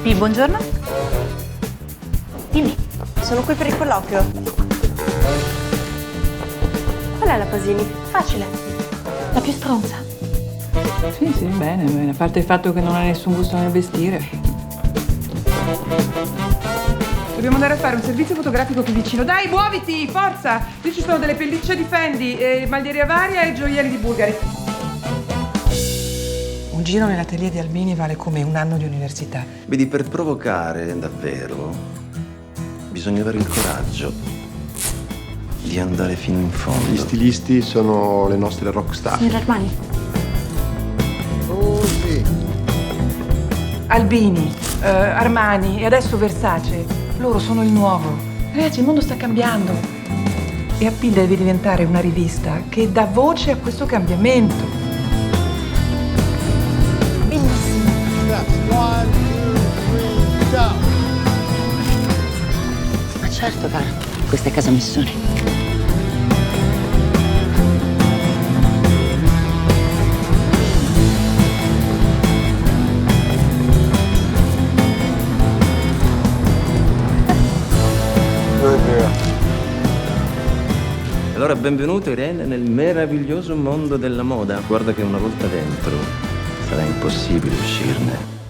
Pi, buongiorno. Dimmi. Sono qui per il colloquio. Qual è la Pasini? Facile. La più stronza. Sì, bene, bene. A parte il fatto che non ha nessun gusto nel vestire. Dobbiamo andare a fare un servizio fotografico più vicino. Dai, muoviti, forza! Qui ci sono delle pellicce di Fendi, maglieria varia e gioielli di Bulgari. Un giro nell'atelier di Albini vale come un anno di università. Vedi, per provocare davvero bisogna avere il coraggio di andare fino in fondo. Gli stilisti sono le nostre rockstar. Signor Armani. Oh sì. Albini, Armani e adesso Versace. Loro sono il nuovo. Ragazzi, il mondo sta cambiando. E AP deve diventare una rivista che dà voce a questo cambiamento. One, two, three, stop. Ma certo, cara, questa è casa Missoni. Allora, benvenuto Irene nel meraviglioso mondo della moda. Guarda che una volta dentro sarà impossibile uscirne.